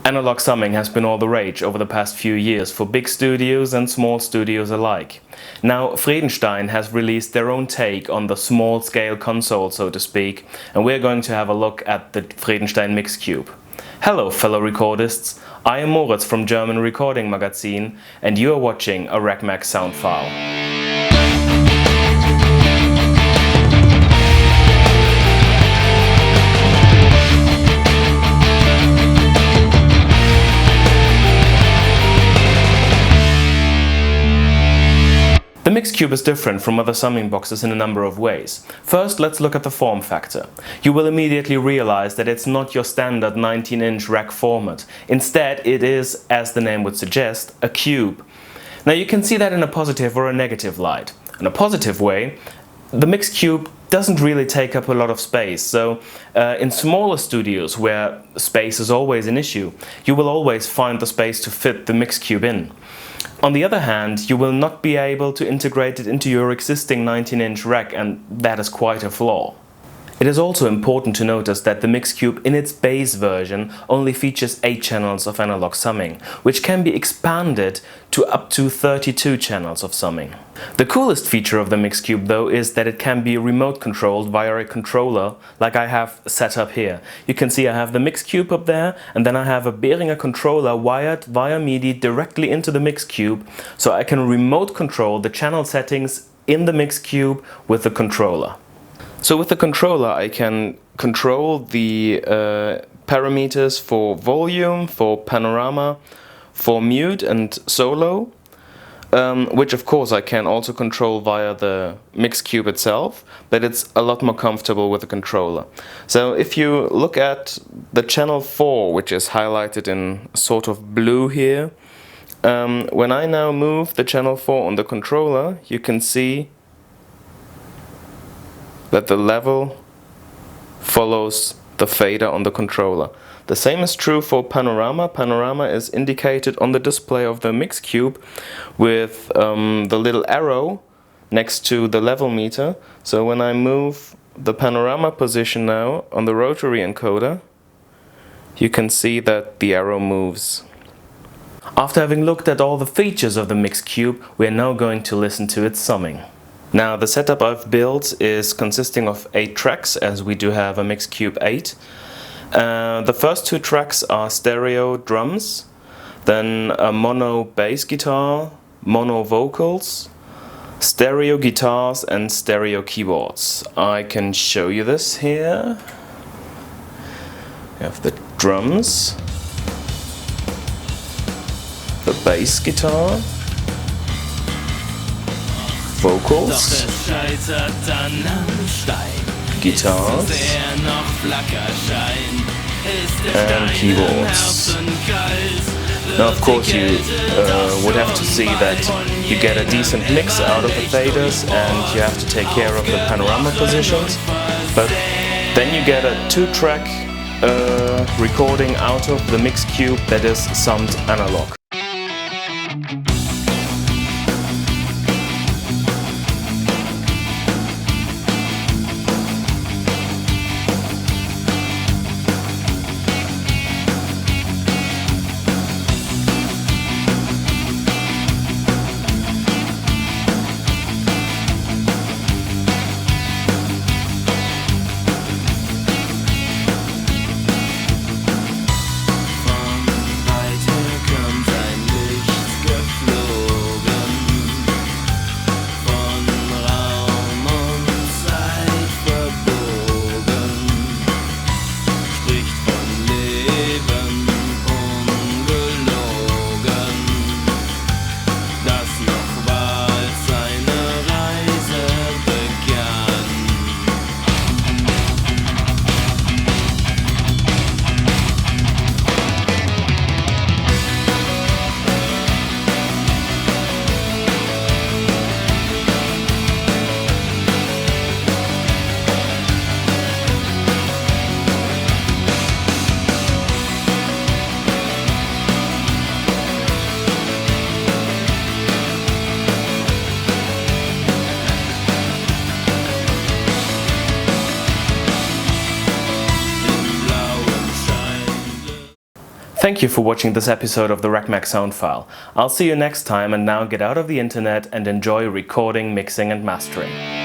Analog summing has been all the rage over the past few years for big studios and small studios alike. Now Fredenstein has released their own take on the small-scale console, so to speak, and we're going to have a look at the Fredenstein MixCube. Hello fellow recordists, I am Moritz from German recording Magazin and you are watching a RecMag Soundfile. The MixCube is different from other summing boxes in a number of ways. First, let's look at the form factor. You will immediately realize that it's not your standard 19-inch rack format. Instead, it is, as the name would suggest, a cube. Now you can see that in a positive or a negative light. In a positive way, the MixCube doesn't really take up a lot of space, so in smaller studios where space is always an issue, you will always find the space to fit the MixCube in. On the other hand, you will not be able to integrate it into your existing 19-inch rack, and that is quite a flaw. It is also important to notice that the MixCube in its base version only features 8 channels of analog summing, which can be expanded to up to 32 channels of summing. The coolest feature of the MixCube though is that it can be remote controlled via a controller like I have set up here. You can see I have the MixCube up there and then I have a Behringer controller wired via MIDI directly into the MixCube, so I can remote control the channel settings in the MixCube with the controller. So with the controller I can control the parameters for volume, for panorama, for mute and solo, which of course I can also control via the MixCube itself, but it's a lot more comfortable with the controller. So if you look at the channel 4, which is highlighted in sort of blue here, when I now move the channel 4 on the controller, you can see that the level follows the fader on the controller. The same is true for panorama. Panorama is indicated on the display of the MixCube with the little arrow next to the level meter. So when I move the panorama position now on the rotary encoder, you can see that the arrow moves. After having looked at all the features of the MixCube, we are now going to listen to its summing. Now the setup I've built is consisting of 8 tracks, as we do have a MixCube 8. The first 2 tracks are stereo drums, then a mono bass guitar, mono vocals, stereo guitars and stereo keyboards. I can show you this here. We have the drums, the bass guitar, vocals, guitars, and keyboards. Now of course you would have to see that you get a decent mix out of the faders and you have to take care of the panorama positions, but then you get a 2-track recording out of the MixCube that is summed analog. From weiter kommt Thank you for watching this episode of the RecMag Soundfile. I'll see you next time, and now get out of the internet and enjoy recording, mixing and mastering.